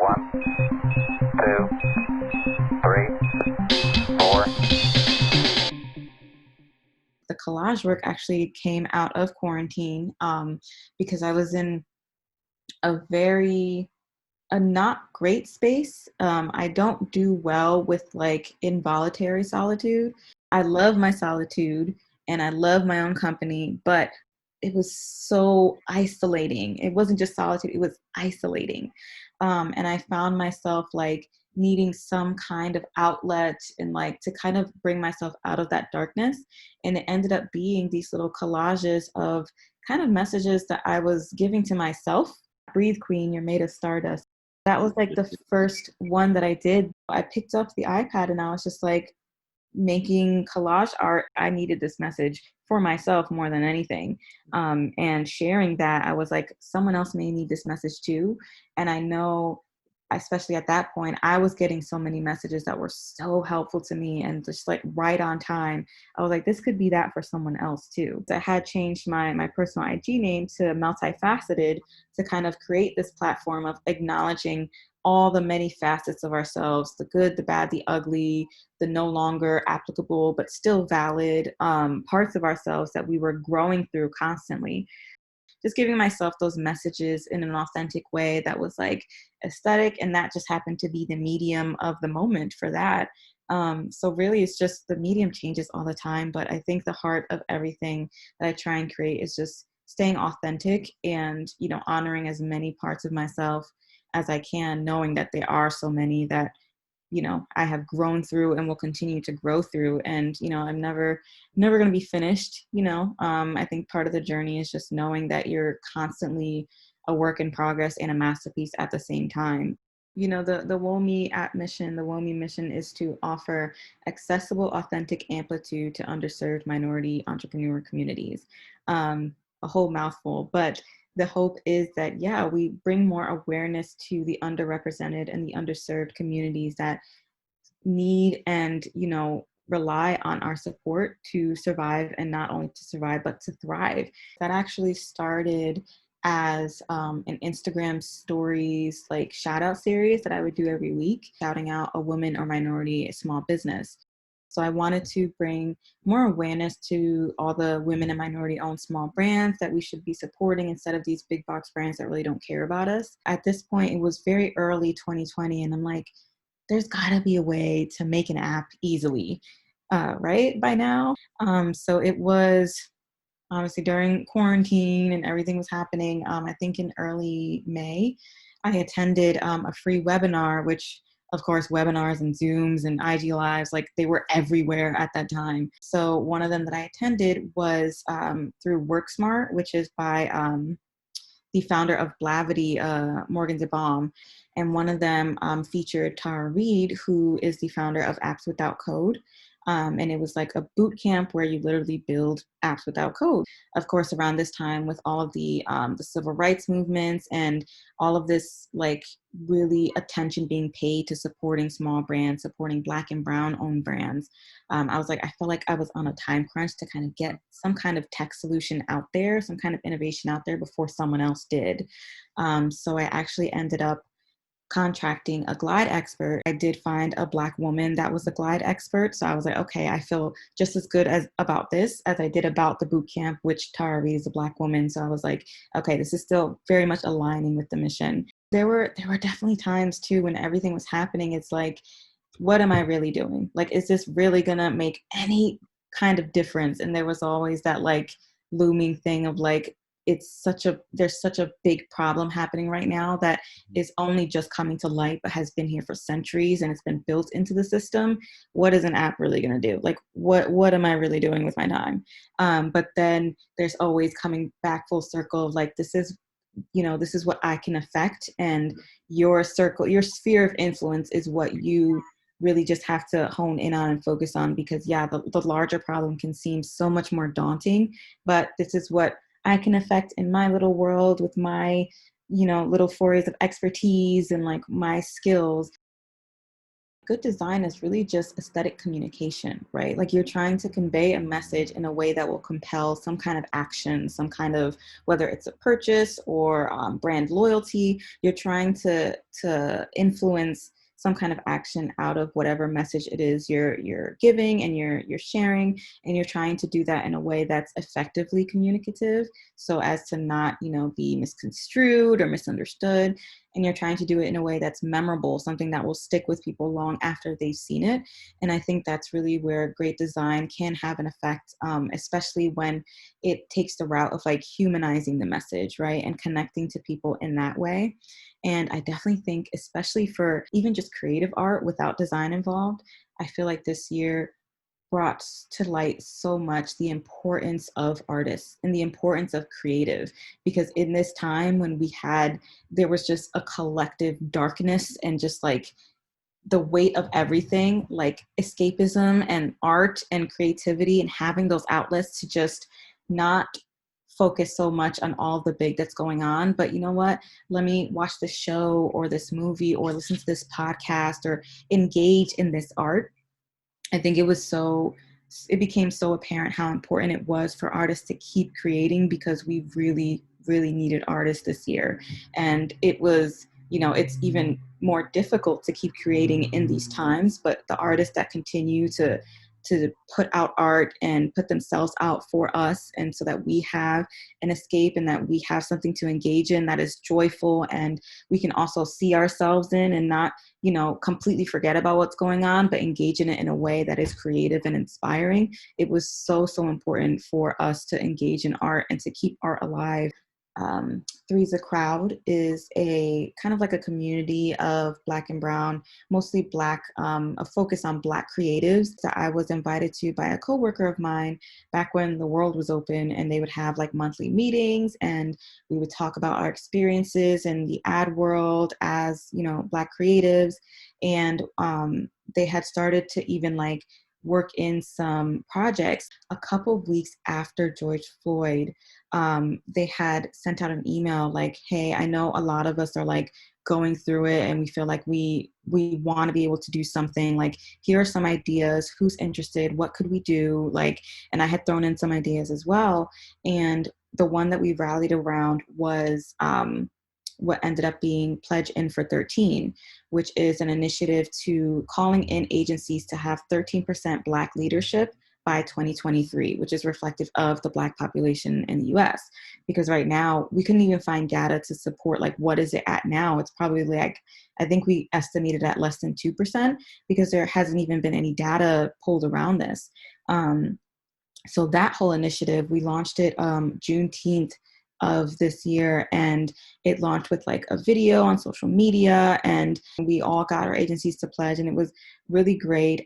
One, two, three, four. The collage work actually came out of quarantine because I was in a very a not great space. I don't do well with like involuntary solitude. I love my solitude and I love my own company, but it was so isolating. It wasn't just solitude, it was isolating. And I found myself like needing some kind of outlet and like to kind of bring myself out of that darkness. And it ended up being these little collages of kind of messages that I was giving to myself. Breathe, Queen, you're made of stardust. That was like the first one that I did. I picked up the iPad and I was just like making collage art. I needed this message for myself more than anything. And sharing that, I was like, someone else may need this message too. And I know, especially at that point, I was getting so many messages that were so helpful to me and just like right on time. I was like, this could be that for someone else too. I had changed my personal IG name to Multifaceted to kind of create this platform of acknowledging all the many facets of ourselves, the good, the bad, the ugly, the no longer applicable but still valid parts of ourselves that we were growing through constantly. Just giving myself those messages in an authentic way that was like aesthetic, and that just happened to be the medium of the moment for that. So really it's just the medium changes all the time, but I think the heart of everything that I try and create is just staying authentic and, you know, honoring as many parts of myself as I can, knowing that there are so many that, you know, I have grown through and will continue to grow through. And, you know, I'm never going to be finished. I think part of the journey is just knowing that you're constantly a work in progress and a masterpiece at the same time. You know, the WOMI app mission, the WOMI mission is to offer accessible, authentic amplitude to underserved minority entrepreneur communities. A whole mouthful, but the hope is that, yeah, we bring more awareness to the underrepresented and the underserved communities that need and, you know, rely on our support to survive, and not only to survive but to thrive. That actually started as an Instagram stories like shout out series that I would do every week, shouting out a woman or minority small business. So I wanted to bring more awareness to all the women and minority owned small brands that we should be supporting instead of these big box brands that really don't care about us. At this point, it was very early 2020, and I'm like, there's got to be a way to make an app easily, right? By now. So it was obviously during quarantine and everything was happening. I think in early May, I attended a free webinar, which of course, webinars and Zooms and IG Lives, like they were everywhere at that time. So one of them that I attended was through WorkSmart, which is by the founder of Blavity, Morgan DeBaum. And one of them featured Tara Reid, who is the founder of Apps Without Code. And it was like a boot camp where you literally build apps without code. Of course, around this time, with all of the civil rights movements and all of this, like really attention being paid to supporting small brands, supporting Black and Brown owned brands, I was like, I felt like I was on a time crunch to kind of get some kind of tech solution out there, some kind of innovation out there before someone else did. So I actually ended up contracting a glide expert. I did find a Black woman that was a glide expert. So I was like, okay, I feel just as good as about this as I did about the boot camp, which Tara Reid is a Black woman. So I was like, okay, this is still very much aligning with the mission. There were definitely times too when everything was happening. It's like, what am I really doing? Like, is this really gonna make any kind of difference? And there was always that like looming thing of like, there's such a big problem happening right now that is only just coming to light but has been here for centuries and it's been built into the system. What is an app really going to do? Like, what am I really doing with my time? But then there's always coming back full circle of like, this is what I can affect, and your circle, your sphere of influence is what you really just have to hone in on and focus on, because yeah, the larger problem can seem so much more daunting, but this is what I can affect in my little world with my, you know, little forays of expertise and like my skills. Good design is really just aesthetic communication, right? Like you're trying to convey a message in a way that will compel some kind of action, some kind of, whether it's a purchase or brand loyalty, you're trying to influence some kind of action out of whatever message it is you're giving and you're sharing, and you're trying to do that in a way that's effectively communicative, so as to not, be misconstrued or misunderstood, and you're trying to do it in a way that's memorable, something that will stick with people long after they've seen it. And I think that's really where great design can have an effect, especially when it takes the route of like humanizing the message, right? And connecting to people in that way. And I definitely think, especially for even just creative art without design involved, I feel like this year brought to light so much the importance of artists and the importance of creative, because in this time when there was just a collective darkness and just like the weight of everything, like escapism and art and creativity, and having those outlets to just not focus so much on all the big that's going on, but you know what, let me watch this show or this movie or listen to this podcast or engage in this art. I think it became so apparent how important it was for artists to keep creating, because we really, really needed artists this year. And it was, it's even more difficult to keep creating in these times, but the artists that continue to put out art and put themselves out for us, and so that we have an escape and that we have something to engage in that is joyful and we can also see ourselves in, and not completely forget about what's going on, but engage in it in a way that is creative and inspiring. It was so, so important for us to engage in art and to keep art alive. Three's a Crowd is a kind of like a community of Black and Brown, mostly Black, a focus on Black creatives that I was invited to by a coworker of mine back when the world was open, and they would have like monthly meetings and we would talk about our experiences in the ad world as, Black creatives. And they had started to even like work in some projects a couple of weeks after George Floyd. They had sent out an email like, hey, I know a lot of us are like going through it and we feel like we want to be able to do something, like here are some ideas, who's interested, what could we do, like, and I had thrown in some ideas as well. And the one that we rallied around was what ended up being Pledge In for 13, which is an initiative to calling in agencies to have 13% Black leadership by 2023, which is reflective of the Black population in the US. Because right now, we couldn't even find data to support, like, what is it at now? It's probably like, I think we estimated at less than 2%, because there hasn't even been any data pulled around this. So that whole initiative, we launched it Juneteenth of this year, and it launched with like a video on social media, and we all got our agencies to pledge, and it was really great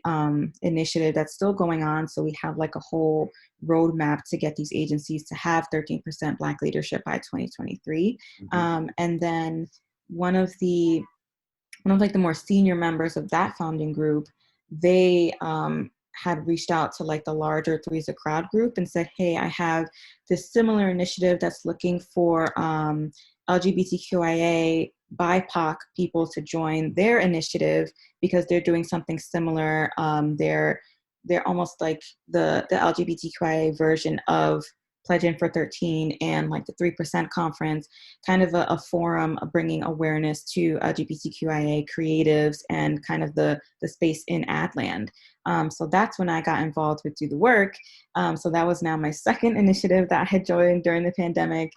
initiative that's still going on. So we have like a whole roadmap to get these agencies to have 13% Black leadership by 2023. And then one of like the more senior members of that founding group, they had reached out to like the larger Three's a Crowd group and said, hey, I have this similar initiative that's looking for LGBTQIA BIPOC people to join their initiative, because they're doing something similar. They're almost like the LGBTQIA version of Pledge In for 13 and like the 3% conference, kind of a forum of bringing awareness to LGBTQIA creatives and kind of the space in Adland. So that's when I got involved with Do the Work. So that was now my second initiative that I had joined during the pandemic,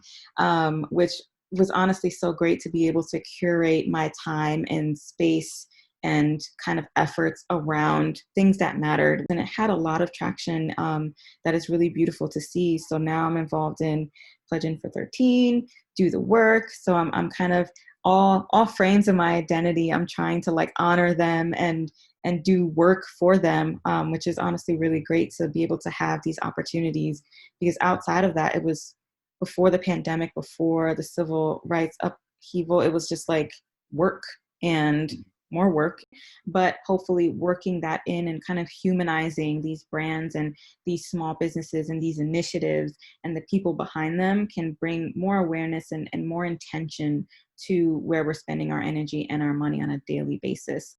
which was honestly so great to be able to curate my time and space and kind of efforts around things that mattered. And it had a lot of traction that is really beautiful to see. So now I'm involved in Pledge In for 13, Do the Work. So I'm kind of all frames of my identity. I'm trying to like honor them and do work for them, which is honestly really great to be able to have these opportunities, because outside of that, it was before the pandemic, before the civil rights upheaval, it was just like work and more work, but hopefully working that in and kind of humanizing these brands and these small businesses and these initiatives and the people behind them can bring more awareness and more intention to where we're spending our energy and our money on a daily basis.